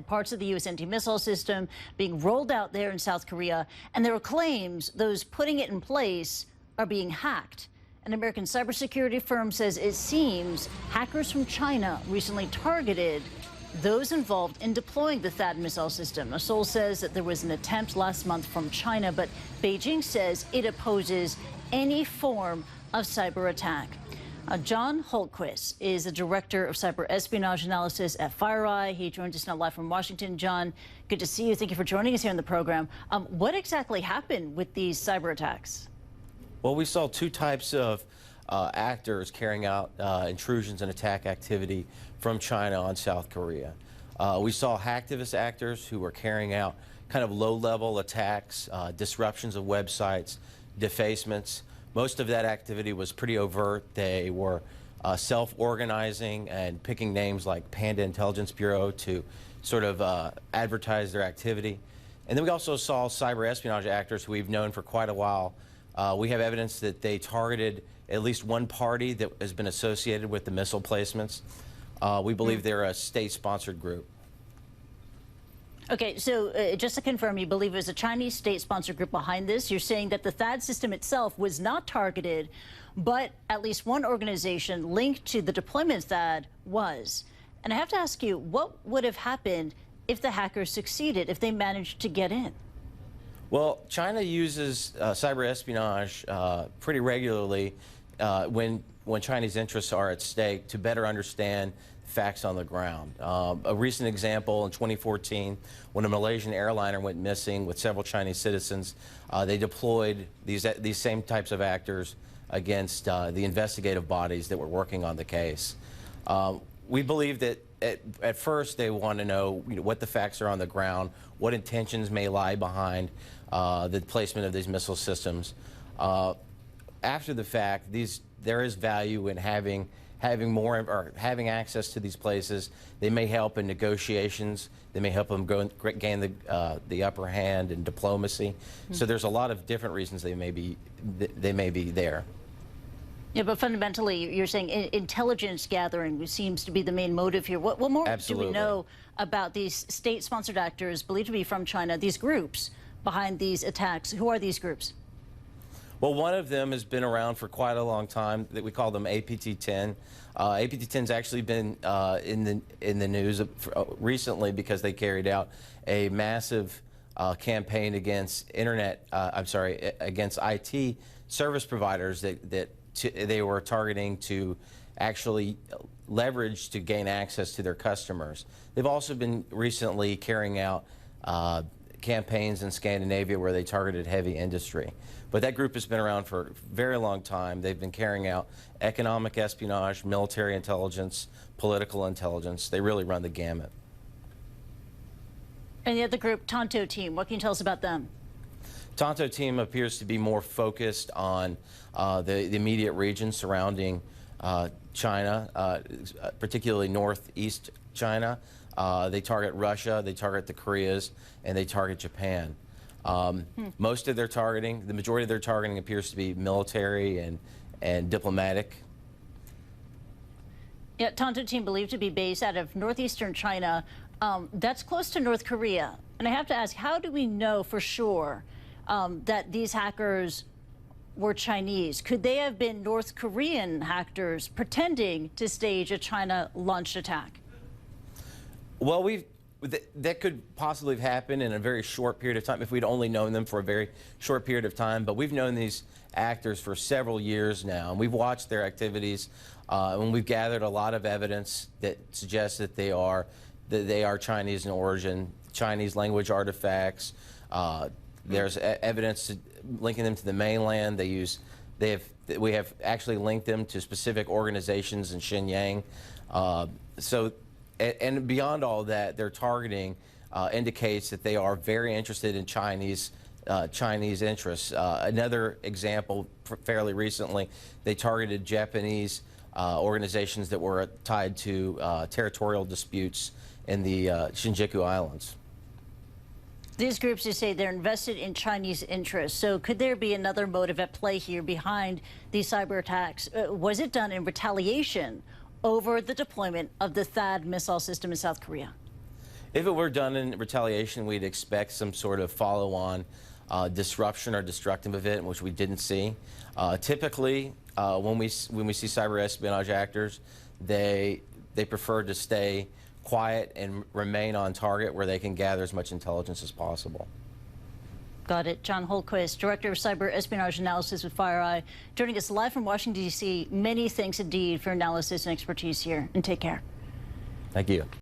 parts of the U.S. anti-missile system being rolled out there in South Korea, and there are claims those putting it in place are being hacked. An American cybersecurity firm says it seems hackers from China recently targeted those involved in deploying the THAAD missile system. A source says that there was an attempt last month from China, but Beijing says it opposes any form of cyber attack. John Hultquist is the director of cyber-espionage analysis at FireEye. He joins us now live from Washington. John, good to see you. Thank you for joining us here on the program. What exactly happened with these cyber attacks? Well, we saw two types of actors carrying out intrusions and attack activity from China on South Korea. We saw hacktivist actors who were carrying out kind of low-level attacks, disruptions of websites, defacements. Most of that activity was pretty overt. They were self-organizing and picking names like Panda Intelligence Bureau to sort of advertise their activity. And then we also saw cyber-espionage actors who we've known for quite a while. We have evidence that they targeted at least one party that has been associated with the missile placements. We believe they're a state-sponsored group. Okay, so just to confirm, you believe there's a Chinese state-sponsored group behind this. You're saying that the THAAD system itself was not targeted, but at least one organization linked to the deployment of THAAD was. And I have to ask you, what would have happened if the hackers succeeded, if they managed to get in? Well, China uses cyber-espionage pretty regularly when Chinese interests are at stake to better understand facts on the ground. A recent example in 2014, when a Malaysian airliner went missing with several Chinese citizens, they deployed these same types of actors against the investigative bodies that were working on the case. We believe that at first they want to know, what the facts are on the ground, what intentions may lie behind the placement of these missile systems. After the fact, there is value in having access to these places. They may help in negotiations. They may help them gain the upper hand in diplomacy. So there's a lot of different reasons they may be there. Yeah, but fundamentally, you're saying intelligence gathering seems to be the main motive here. What more Absolutely. do we know about these state-sponsored actors believed to be from China, these groups behind these attacks? Who are these groups? Well, one of them has been around for quite a long time. That we call them APT-10. APT-10's actually been in the news recently because they carried out a massive campaign against against IT service providers that they were targeting to actually leverage to gain access to their customers. They've also been recently carrying out campaigns in Scandinavia where they targeted heavy industry. But that group has been around for a very long time. They've been carrying out economic espionage, military intelligence, political intelligence. They really run the gamut. And the other group, Tonto Team, what can you tell us about them? Tonto Team appears to be more focused on the immediate region surrounding China, particularly northeast China. They target Russia, they target the Koreas, and they target Japan. Most of their targeting, the majority of their targeting appears to be military and diplomatic. Yeah, Tonto Team believed to be based out of northeastern China. That's close to North Korea. And I have to ask, how do we know for sure that these hackers were Chinese? Could they have been North Korean hackers pretending to stage a China-launched attack? Well, that could possibly have happened in a very short period of time if we'd only known them for a very short period of time. But we've known these actors for several years now, and we've watched their activities, and we've gathered a lot of evidence that suggests that they are Chinese in origin, Chinese language artifacts. There's evidence linking them to the mainland. We have actually linked them to specific organizations in Xinjiang. And beyond all that, their targeting indicates that they are very interested in Chinese interests. Another example, fairly recently, they targeted Japanese organizations that were tied to territorial disputes in the Shinjuku Islands. These groups, you say, they're invested in Chinese interests. So could there be another motive at play here behind these cyber attacks? Was it done in retaliation over the deployment of the THAAD missile system in South Korea? If it were done in retaliation, we'd expect some sort of follow-on disruption or destructive event, which we didn't see. Typically, when we see cyber espionage actors, they prefer to stay quiet and remain on target where they can gather as much intelligence as possible. Got it. John Hultquist, Director of Cyber Espionage Analysis with FireEye, joining us live from Washington, D.C. Many thanks indeed for your analysis and expertise here, and take care. Thank you.